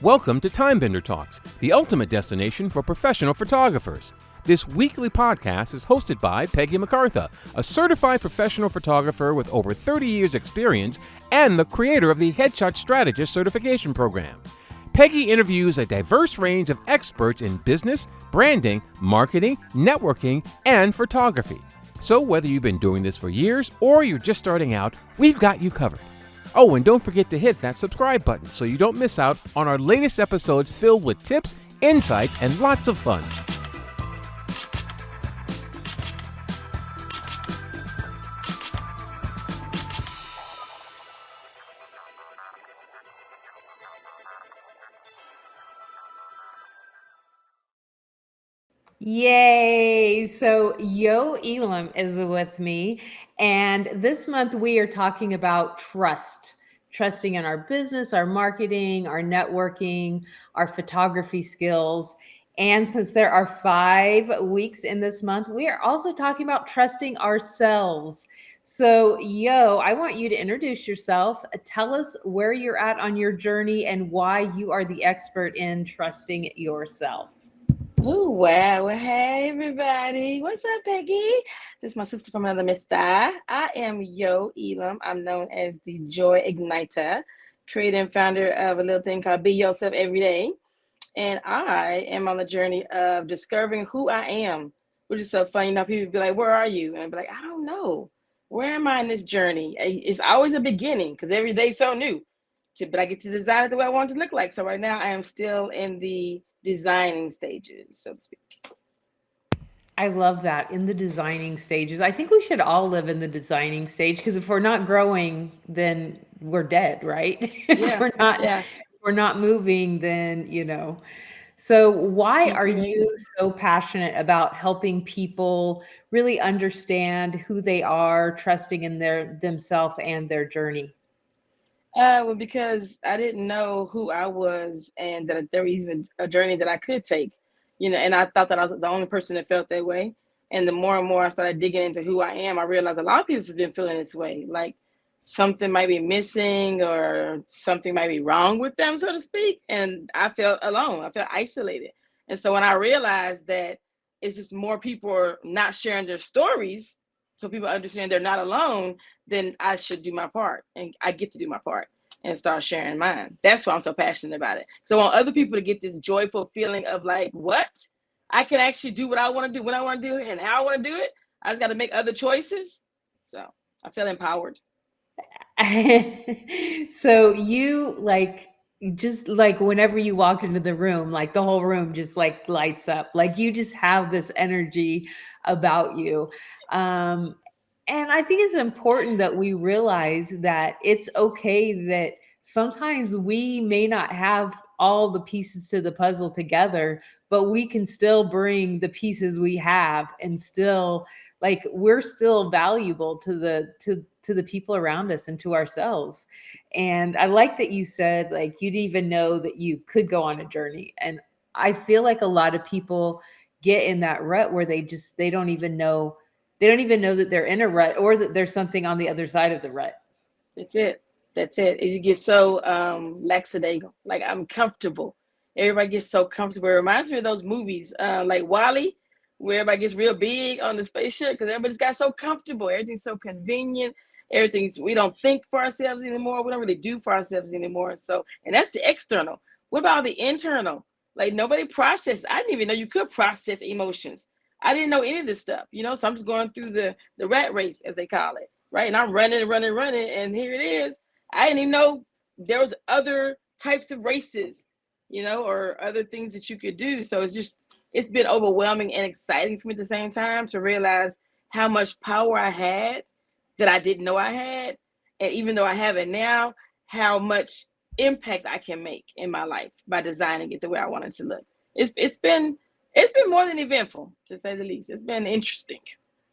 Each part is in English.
Welcome to TimeBender Talks, the ultimate destination for professional photographers. This weekly podcast is hosted by Peggy McCartha, a certified professional photographer with over 30 years experience and the creator of the Headshot Strategist certification program. Peggy interviews a diverse range of experts in business, branding, marketing, networking, and photography. So whether you've been doing this for years or you're just starting out, we've got you covered. Oh, and don't forget to hit that subscribe button so you don't miss out on our latest episodes filled with tips, insights, and lots of fun. Yay! So Yo Elam is with me, and this month we are talking about trusting in our business, our marketing, our networking, our photography skills. And since there are 5 weeks in this month, we are also talking about trusting ourselves. So, Yo, I want you to introduce yourself. Tell us where you're at on your journey and why you are the expert in trusting yourself. Oh, wow. Well, hey, everybody. What's up, Peggy? This is my sister from another mister. I am Yo Elam. I'm known as the Joy Ignitor, creator and founder of a little thing called Be Yourself Every Day. And I am on the journey of discovering who I am, which is so funny. You know, people be like, where are you? And I'd be like, I don't know. Where am I in this journey? It's always a beginning because every day's so new. But I get to design it the way I want it to look like. So right now I am still in the designing stages, so to speak. I love that, in the designing stages. I think we should all live in the designing stage because if we're not growing, then we're dead, right? Yeah, If we're not moving, then, So why keep are creating. you so passionate about helping people really understand who they are, trusting in themselves and their journey? Well, because I didn't know who I was and that there was even a journey that I could take, and I thought that I was the only person that felt that way. And the more and more I started digging into who I am, I realized a lot of people have been feeling this way. Like something might be missing or something might be wrong with them, so to speak. And I felt alone. I felt isolated. And so when I realized that it's just more people are not sharing their stories, so people understand they're not alone, then I should do my part, and I get to do my part and start sharing mine. That's why I'm so passionate about it. So I want other people to get this joyful feeling of like, what? I can actually do what I want to do, when I want to do it, and how I want to do it. I just got to make other choices. So I feel empowered. So you just like whenever you walk into the room, like the whole room just like lights up. Like you just have this energy about you. Um, and I think it's important that we realize that it's okay that sometimes we may not have all the pieces to the puzzle together, but we can still bring the pieces we have and still like we're still valuable to the people around us and to ourselves. And I like that you said like you didn't even know that you could go on a journey. And I feel like a lot of people get in that rut where they don't even know that they're in a rut or that there's something on the other side of the rut. That's it. That's it. You get so lackadaisical. Like I'm comfortable. Everybody gets so comfortable. It reminds me of those movies, like Wally, where everybody gets real big on the spaceship because everybody's got so comfortable. Everything's so convenient. We don't think for ourselves anymore. We don't really do for ourselves anymore. So, and that's the external. What about the internal? Like nobody process. I didn't even know you could process emotions. I didn't know any of this stuff, So I'm just going through the rat race, as they call it, right? And I'm running, and here it is. I didn't even know there was other types of races, or other things that you could do. So it's been overwhelming and exciting for me at the same time to realize how much power I had that I didn't know I had. And even though I have it now, how much impact I can make in my life by designing it the way I want it to look. It's been more than eventful, to say the least. It's been interesting.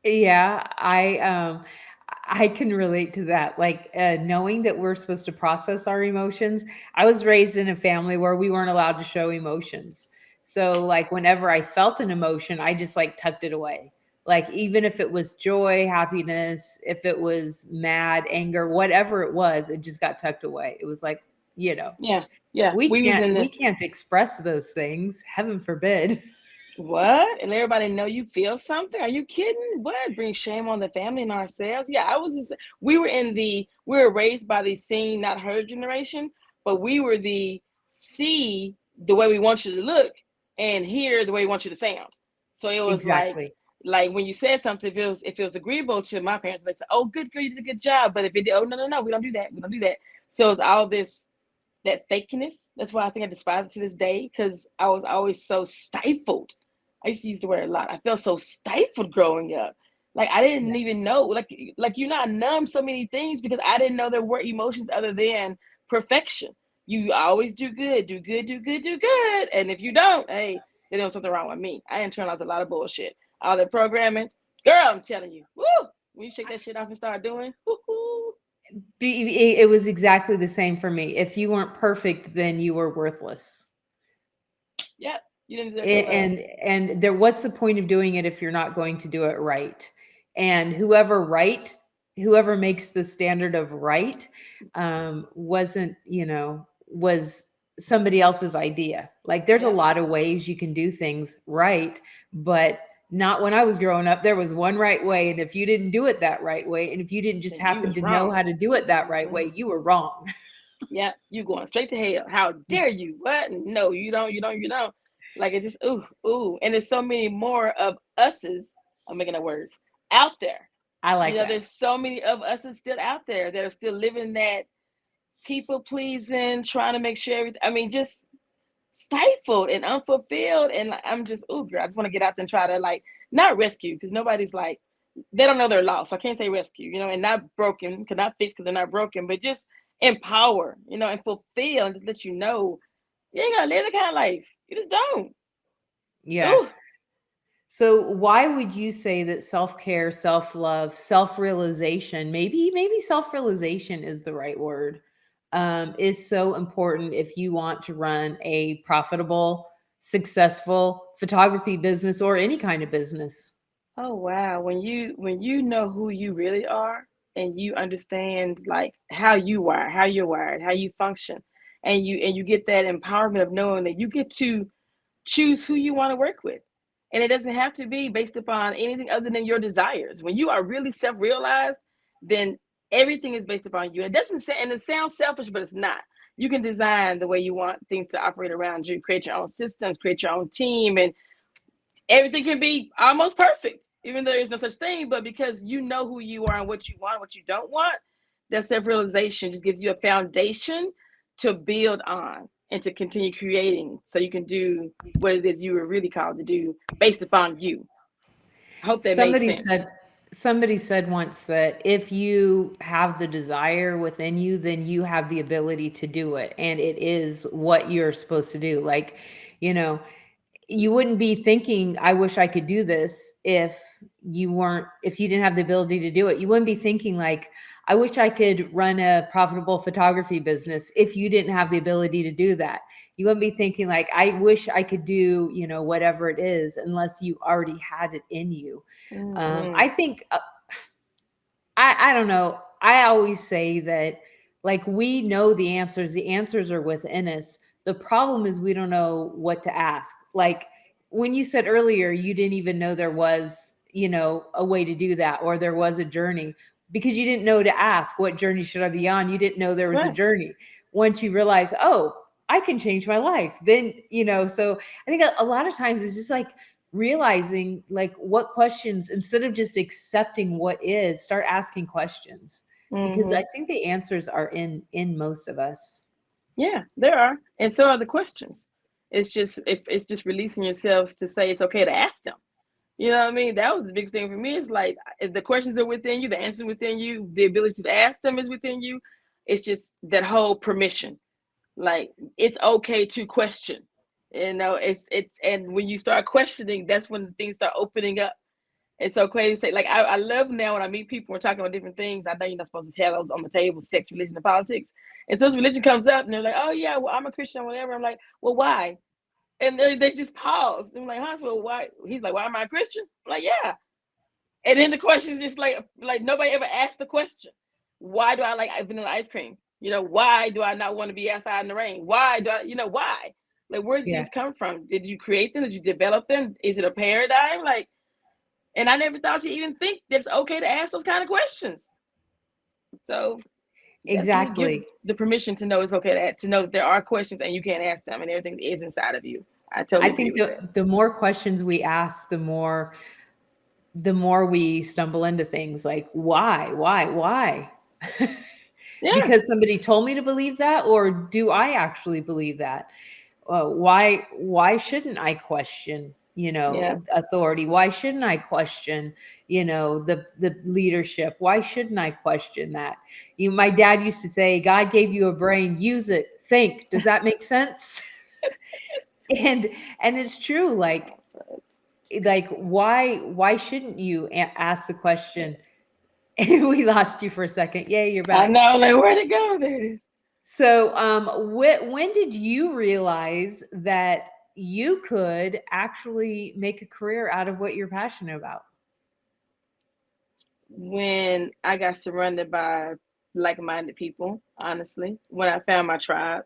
Yeah, I can relate to that. Like knowing that we're supposed to process our emotions. I was raised in a family where we weren't allowed to show emotions. So like whenever I felt an emotion, I just like tucked it away. Like even if it was joy, happiness, if it was mad, anger, whatever it was, it just got tucked away. It was like you know, Yeah. We was in we the can't express those things. Heaven forbid. what? And everybody know you feel something? Are you kidding? What? Bring shame on the family and ourselves? Yeah, we were raised by the seen, not heard generation, but we were the see the way we want you to look and hear the way we want you to sound. So it was Exactly. like when you said something, if it was agreeable to my parents, they said, "Oh, good girl, you did a good job." But if it did, "Oh, no, we don't do that. We don't do that." So it's all this that fakeness. That's why I think I despise it to this day, because I was always so stifled. I used to use the word a lot. I felt so stifled growing up. Like I didn't Yeah. even know, like you're not numb so many things, because I didn't know there were emotions other than perfection. You always do good, do good, do good, do good. And if you don't, hey, then there was something wrong with me. I internalized a lot of bullshit. All that programming. Girl, I'm telling you, woo! When you shake that shit off and start doing, woo-hoo. It was exactly the same for me. If you weren't perfect, then you were worthless. Yep, you didn't deserve no love. And there, what's the point of doing it if you're not going to do it right? And whoever makes the standard of right, wasn't, was somebody else's idea. Like there's a Yep. lot of ways you can do things right, but not when I was growing up. There was one right way, and if you didn't do it that right way, and if you didn't just Then you happen was to know wrong. how to do it that right way, you were wrong. Yeah, you going straight to hell. How dare you? What? No, you don't, you don't, you don't. Like it just ooh. And there's so many more of us's, I'm making up words, out there. I like that. There's so many of us still out there that are still living that people pleasing, trying to make sure everything, I mean, just stifled and unfulfilled. And I'm just, oh girl, I just want to get out there and try to like not rescue, because nobody's like, they don't know they're lost. So I can't say rescue, and not broken, because not fix because they're not broken, but just empower, and fulfill, and just let you know you ain't gotta live the kind of life. You just don't. Yeah. Ooh. So why would you say that self-care, self-love, self-realization, maybe self-realization is the right word, is so important if you want to run a profitable, successful photography business or any kind of business? Oh wow. When you know who you really are, and you understand like how you're wired, how you function, and you get that empowerment of knowing that you get to choose who you want to work with. And it doesn't have to be based upon anything other than your desires. When you are really self-realized, then everything is based upon you. And it sounds selfish, but it's not. You can design the way you want things to operate around you, create your own systems, create your own team, and everything can be almost perfect, even though there's no such thing. But because you know who you are and what you want, what you don't want, that self-realization just gives you a foundation to build on and to continue creating, so you can do what it is you were really called to do based upon you. I hope that makes Somebody sense. said somebody said once that if you have the desire within you, then you have the ability to do it, and it is what you're supposed to do. Like, you know, you wouldn't be thinking, I wish I could do this, if you didn't have the ability to do it. You wouldn't be thinking like, I wish I could run a profitable photography business, if you didn't have the ability to do that. You wouldn't be thinking like, I wish I could do, whatever it is, unless you already had it in you. Mm-hmm. I think, I don't know. I always say that, like, we know the answers. The answers are within us. The problem is we don't know what to ask. Like when you said earlier, you didn't even know there was, a way to do that, or there was a journey, because you didn't know to ask, what journey should I be on? You didn't know there was a Right. journey. Once you realize, oh, I can change my life, then, so I think a lot of times it's just like realizing like what questions, instead of just accepting what is, start asking questions, because Mm-hmm. I think the answers are in most of us. Yeah, there are, and so are the questions. It's just releasing yourselves to say it's okay to ask them. You know what I mean? That was the biggest thing for me. It's like if the questions are within you, the answers within you, the ability to ask them is within you. It's just that whole permission. Like it's okay to question. And when you start questioning, that's when things start opening up. It's okay to say, like I love now when I meet people, we're talking about different things. I know you're not supposed to have those on the table, sex, religion, and politics. And so religion comes up and they're like, oh yeah, well, I'm a Christian, whatever. I'm like, well, why? And they just pause. I'm like, huh? Well, why? He's like, why am I a Christian? I'm like, yeah. And then the question is just like nobody ever asked the question. Why do I like vanilla ice cream? Why do I not want to be outside in the rain? Why do I, why? Like, where did Yeah, things come from? Did you create them? Did you develop them? Is it a paradigm? Like, and I never thought you even think that it's okay to ask those kind of questions. So that's when you give exactly. the permission to know it's okay to know that there are questions and you can't ask them and everything is inside of you. I I totally agree think with that. the more questions we ask, the more we stumble into things like why Yeah, because somebody told me to believe that, or do I actually believe that? Why shouldn't I question, yeah. authority? Why shouldn't I question, the leadership? Why shouldn't I question that? My dad used to say, God gave you a brain, use it, think. Does that make sense? and and it's true. Like why shouldn't you ask the question? We lost you for a second. Yay, you're I back. know, like, where'd it go? There it is. So when did you realize that you could actually make a career out of what you're passionate about? When I got surrounded by like-minded people, honestly, when I found my tribe.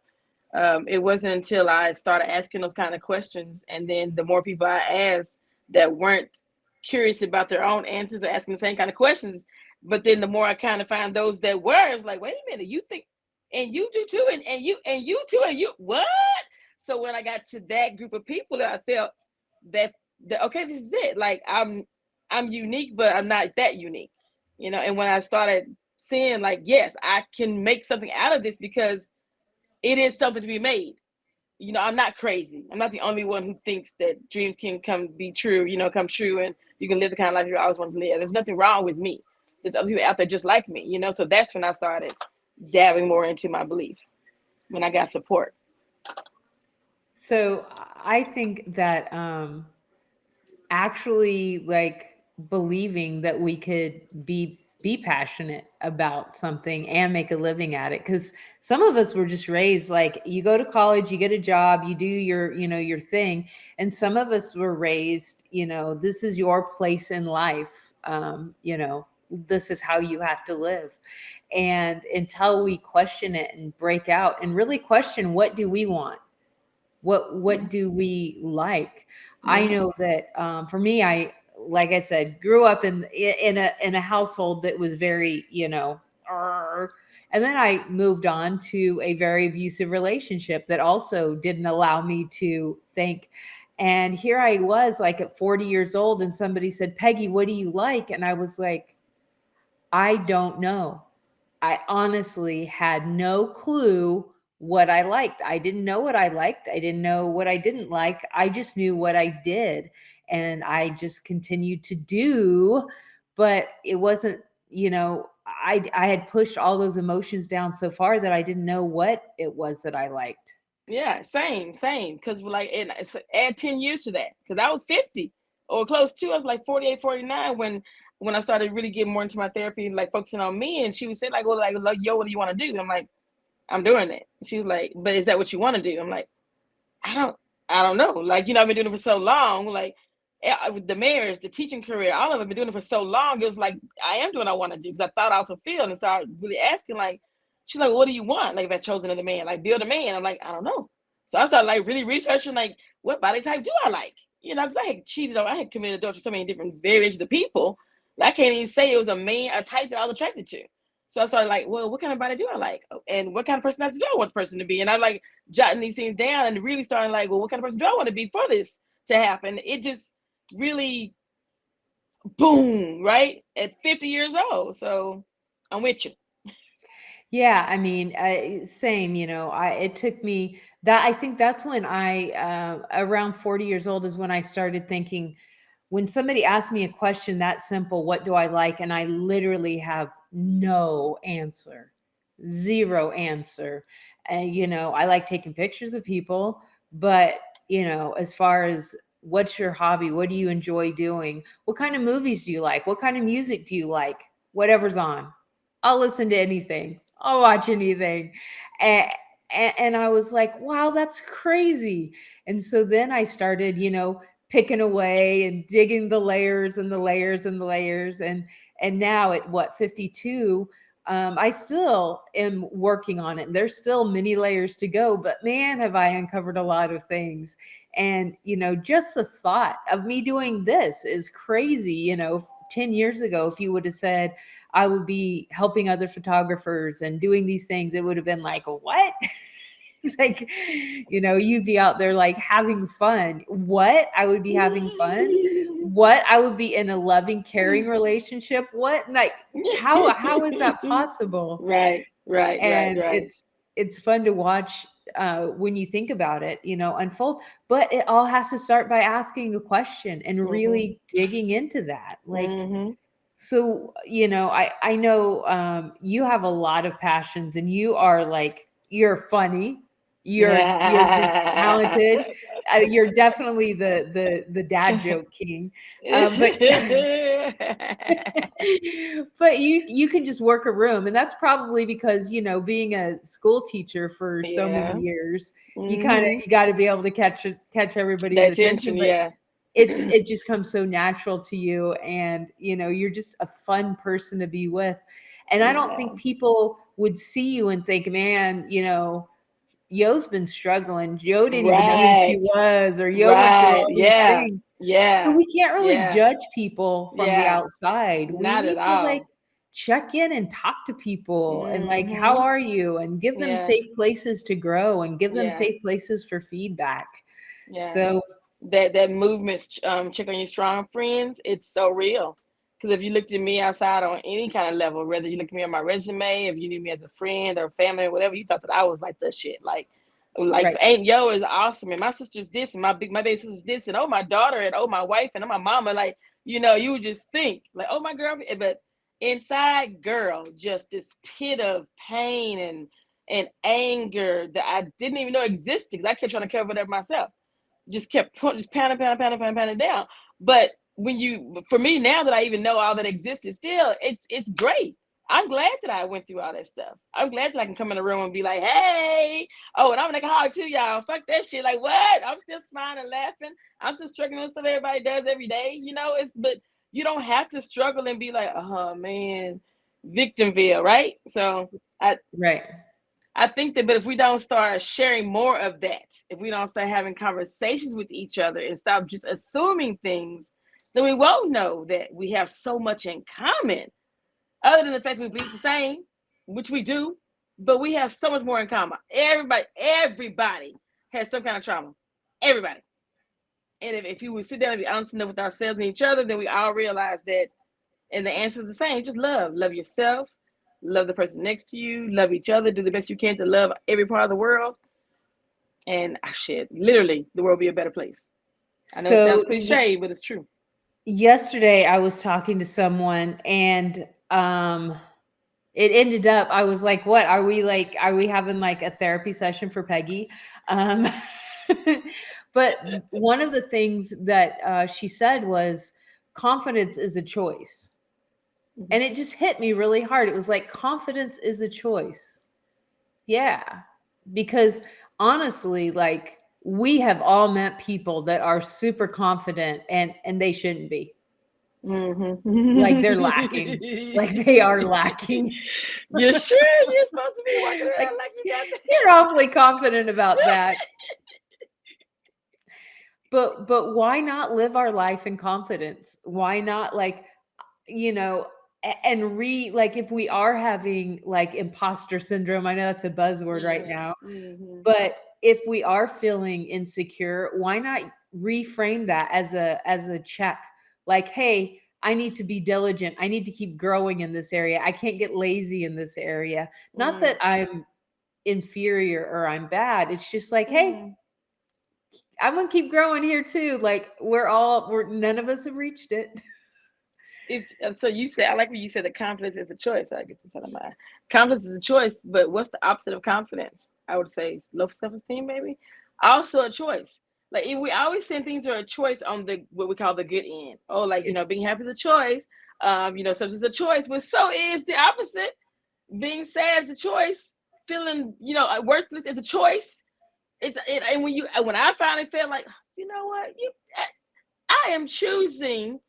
It wasn't until I started asking those kind of questions, and then the more people I asked that weren't curious about their own answers or asking the same kind of questions, but then the more I kind of found those that were, it was like, wait a minute, you think, and you do too, and you too, and you what? So when I got to that group of people, that I felt that okay, this is it. Like, I'm unique, but I'm not that unique, And when I started seeing, like, yes, I can make something out of this because it is something to be made. I'm not crazy. I'm not the only one who thinks that dreams can come true, and you can live the kind of life you always want to live. There's nothing wrong with me. There's other people out there just like me. So that's when I started dabbing more into my belief, when I got support. So I think that actually, like, believing that we could be passionate about something and make a living at it, because some of us were just raised like, you go to college, you get a job, you do your thing. And some of us were raised, this is your place in life. This is how you have to live. And until we question it and break out and really question, what do we want? What do we like? I Mm-hmm. know that for me, I, like I said, grew up in a household that was very, and then I moved on to a very abusive relationship that also didn't allow me to think. And here I was, like, at 40 years old, and somebody said, Peggy, what do you like? And I was like, I don't know. I honestly had no clue what I liked. I didn't know what I liked. I didn't know what I didn't like. I just knew what I did. And I just continued to do. But it wasn't, I had pushed all those emotions down so far that I didn't know what it was that I liked. Yeah, same. Because, like, and add 10 years to that. Because I was 50 or close to. I was like 48, 49 when I started really getting more into my therapy, like focusing on me. And she would say, like, well, like, yo, what do you want to do? I'm like, I'm doing it. She was like, but is that what you want to do? I'm like, I don't, I don't know. Like, I've been doing it for so long. Like, the marriage, the teaching career, all of it, been doing it for so long. It was like, I am doing what I want to do, because I thought I was fulfilled, and started really asking, like, she's like, what do you want? Like, if I chose another man, like, build a man. I'm like, I don't know. So I started, like, really researching, like, what body type do I like? Because I had committed adultery to so many different variations of people. I can't even say it was a type that I was attracted to. So I started, like, well, what kind of body do I like? And what kind of personality do I want the person to be? And I'm like jotting these things down and really starting, like, well, what kind of person do I want to be for this to happen? It just really boom, right? At 50 years old. So I'm with you. Yeah, I mean, same. It took me that. I think that's when around 40 years old, is when I started thinking. When somebody asks me a question that simple, what do I like? And I literally have no answer, zero answer. And I like taking pictures of people, but as far as what's your hobby, what do you enjoy doing? What kind of movies do you like? What kind of music do you like? Whatever's on. I'll listen to anything. I'll watch anything. And, and I was like, wow, that's crazy. And so then I started, picking away and digging the layers and the layers and the layers. And now at what, 52, I still am working on it. There's still many layers to go, but man, have I uncovered a lot of things. And, just the thought of me doing this is crazy. 10 years ago, if you would have said I would be helping other photographers and doing these things, it would have been like, what? It's like, you'd be out there like having fun. What? I would be having fun? What? I would be in a loving, caring relationship? What? Like, how is that possible? Right. And it's fun to watch when you think about it, unfold. But it all has to start by asking a question and really digging into that. Like, so, I know you have a lot of passions, and you are like, you're funny. You're just talented. You're definitely the dad joke king. But but you can just work a room, and that's probably because being a school teacher for so many years, you got to be able to catch everybody's attention. But it just comes so natural to you, and you're just a fun person to be with. And I don't think people would see you and think, man, Yo's been struggling. Yo didn't even know who she was, or Yo went through all these things. So we can't really judge people from the outside. We need to like check in and talk to people and like, how are you? And give them safe places to grow, and give them safe places for feedback. So that movement, check on your strong friends, it's so real. Because if you looked at me outside on any kind of level, whether you look at me on my resume, if you knew me as a friend or family or whatever, you thought that I was like the shit. Like Aunt Yo is awesome, and my sister's this, and my baby sister's this, and oh, my daughter, and oh, my wife, and oh, my mama. Like, you would just think like, oh, my girlfriend. But inside, girl, just this pit of pain and anger that I didn't even know existed, because I kept trying to cover it up myself. Just kept pounding down. But for me, now that I even know all that existed, still, it's great. I'm glad that I went through all that stuff. I'm glad that I can come in the room and be like, hey, oh, and I'm gonna hug too, y'all. Fuck that shit. Like, what? I'm still smiling and laughing. I'm still struggling with stuff everybody does every day. But you don't have to struggle and be like, oh man, Victimville, right? So I think that, but if we don't start sharing more of that, if we don't start having conversations with each other and stop just assuming things, then we won't know that we have so much in common, other than the fact that we believe the same, which we do, but we have so much more in common. Everybody has some kind of trauma. Everybody. And if you would sit down and be honest enough with ourselves and each other, then we all realize that, and the answer is the same. Just love yourself, love the person next to you, love each other, do the best you can to love every part of the world. And literally, the world will be a better place. I know it sounds cliche, but it's true. Yesterday, I was talking to someone, and it ended up, I was like, what are we having like a therapy session for Peggy? But one of the things that she said was, confidence is a choice. And it just hit me really hard. It was like, confidence is a choice. Yeah. Because honestly, like, we have all met people that are super confident, and they shouldn't be. Like, they're lacking. Like, they are lacking. You're sure you're supposed to be walking around like you got that? You're awfully confident about that. But why not live our life in confidence? Why not, like, and like, if we are having like imposter syndrome, I know that's a buzzword right now, but if we are feeling insecure, why not reframe that as a check? Like, hey, I need to be diligent. I need to keep growing in this area. I can't get lazy in this area. Not that I'm inferior or I'm bad. It's just like, hey, I'm gonna keep growing here too. Like, none of us have reached it. So you said, I like when you said that confidence is a choice. I get this out of mind. Confidence is a choice, but what's the opposite of confidence? I would say low self-esteem, maybe. Also a choice. Like, we always say things are a choice on what we call the good end. Oh, like, being happy is a choice. Such as a choice, which so is the opposite. Being sad is a choice. Feeling, worthless is a choice. And when I finally felt like, you know what, I am choosing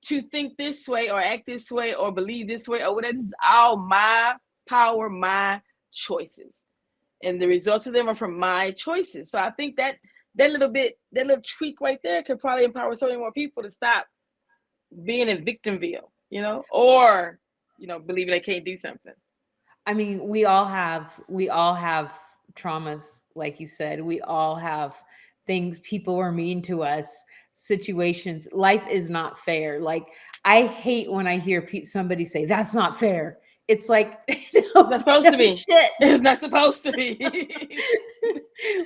to think this way or act this way or believe this way or whatever. This is all my power, my choices. And the results of them are from my choices. So I think that little tweak right there could probably empower so many more people to stop being in victimville, or, believing they can't do something. I mean, we all have traumas, like you said. We all have things, people are mean to us, situations. Life is not fair. Like, I hate when I hear somebody say, that's not fair. It's like, it's not supposed to be. Shit. It's not supposed to be.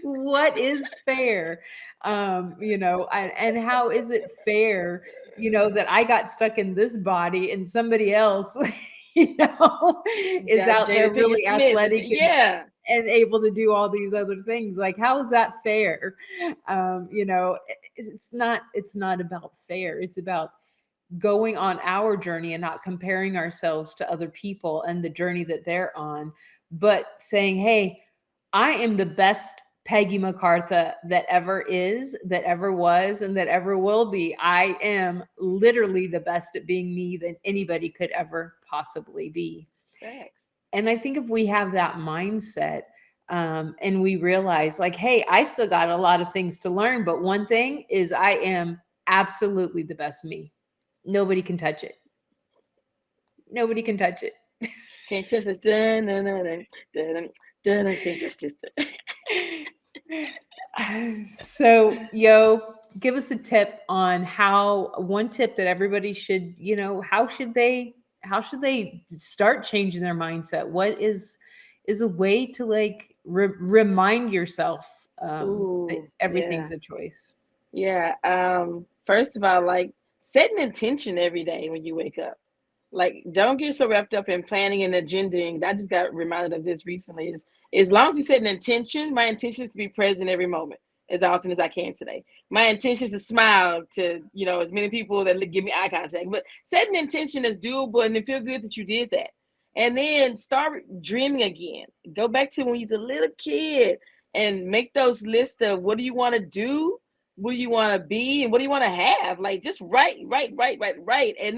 What is fair? And how is it fair, that I got stuck in this body and somebody else, is out there really athletic and able to do all these other things? Like, how is that fair? It's not about fair. It's about going on our journey and not comparing ourselves to other people and the journey that they're on, but saying, hey, I am the best Peggy McCartha that ever is, that ever was, and that ever will be. I am literally the best at being me than anybody could ever possibly be. Thanks. And I think if we have that mindset, and we realize, like, hey, I still got a lot of things to learn, but one thing is I am absolutely the best me. Nobody can touch it. Nobody can touch it. Can't touch this. Can't touch this. So, Yo, give us a tip on one tip that everybody should, how should they start changing their mindset? What is a way to like remind yourself that everything's a choice? Yeah. First of all, like, set an intention every day when you wake up. Like, don't get so wrapped up in planning and agendaing. I just got reminded of this recently. Is as long as you set an intention, my intention is to be present every moment as often as I can today. My intention is to smile to, as many people that give me eye contact. But set an intention that's doable and then feel good that you did that. And then start dreaming again. Go back to when you was a little kid and make those lists of what do you want to do? What do you want to be, and what do you want to have? Like, just write, and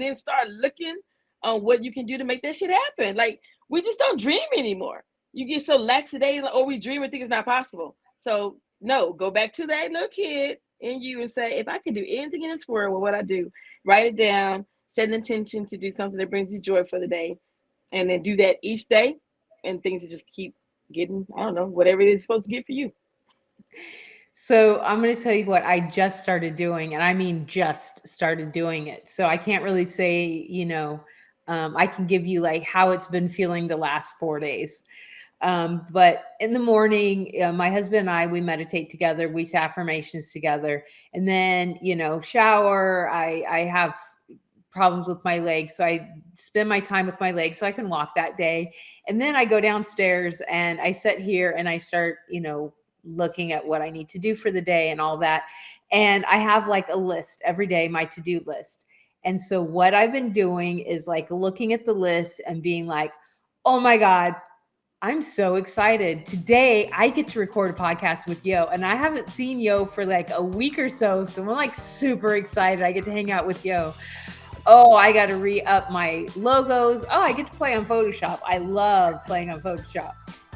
then start looking on what you can do to make that shit happen. Like, we just don't dream anymore. You get so lackadaisical, like, we dream and think it's not possible. So no, go back to that little kid in you and say, if I could do anything in this world, what would I do? Write it down, set an intention to do something that brings you joy for the day, and then do that each day, and things will just keep getting, I don't know, whatever it is supposed to get for you. So I'm going to tell you what I just started doing, and I mean just started doing it. So I can't really say, I can give you like how it's been feeling the last 4 days. But in the morning, my husband and I, we meditate together, we say affirmations together, and then, shower. I have problems with my legs, so I spend my time with my legs so I can walk that day. And then I go downstairs and I sit here and I start, looking at what I need to do for the day and all that. And I have like a list every day, my to-do list. And so what I've been doing is like looking at the list and being like, oh my God, I'm so excited. Today I get to record a podcast with Yo, and I haven't seen Yo for like a week or so. So I'm like super excited. I get to hang out with Yo. Oh, I got to re-up my logos. Oh, I get to play on Photoshop. I love playing on Photoshop.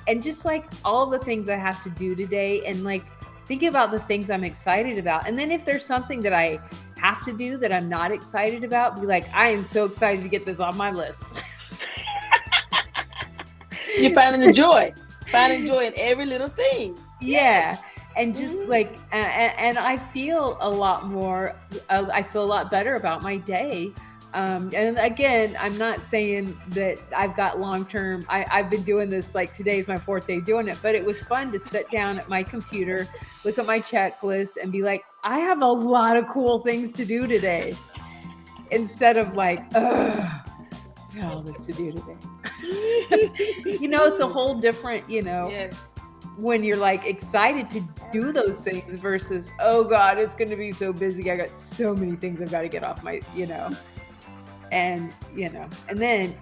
And just like all the things I have to do today, and like thinking about the things I'm excited about. And then if there's something that I have to do that I'm not excited about, be like, I am so excited to get this on my list. You're finding the joy. Finding joy in every little thing. Yeah. And just like, and I feel a lot more, I feel a lot better about my day. And again, I'm not saying that I've got long-term, I've been doing this, like today's my 4th day doing it, but it was fun to sit down at my computer, look at my checklist and be like, I have a lot of cool things to do today. Instead of like, ugh, I got all this to do today. It's a whole different, Yes. When you're like excited to do those things versus, oh God, it's going to be so busy. I got so many things I've got to get off my, And, and then,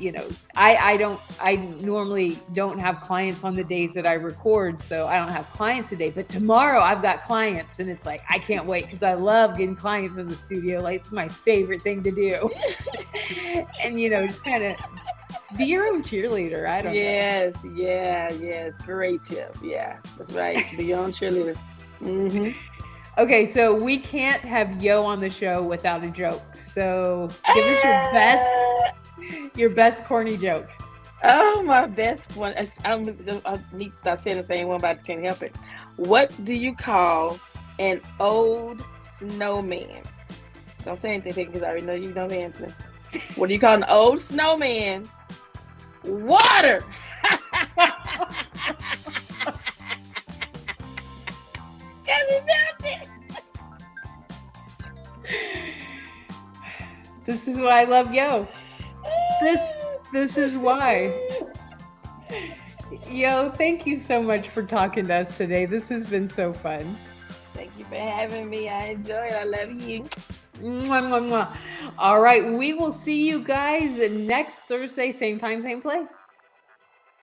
I normally don't have clients on the days that I record. So I don't have clients today, but tomorrow I've got clients, and it's like, I can't wait, because I love getting clients in the studio. Like, it's my favorite thing to do. And, just kind of be your own cheerleader. I don't know. Yes. Great tip. Yeah, that's right. Be your own cheerleader. Mm-hmm. Okay, so we can't have Yo on the show without a joke. So give us your best corny joke. Oh, my best one. I need to stop saying the same one, but I just can't help it. What do you call an old snowman? Don't say anything, because I already know you don't answer. What do you call an old snowman? Water. This is why I love Yo. This is why. Yo, thank you so much for talking to us today. This has been so fun. Thank you for having me. I enjoy it. I love you. Mwah, mwah, mwah. All right, we will see you guys next Thursday, same time, same place.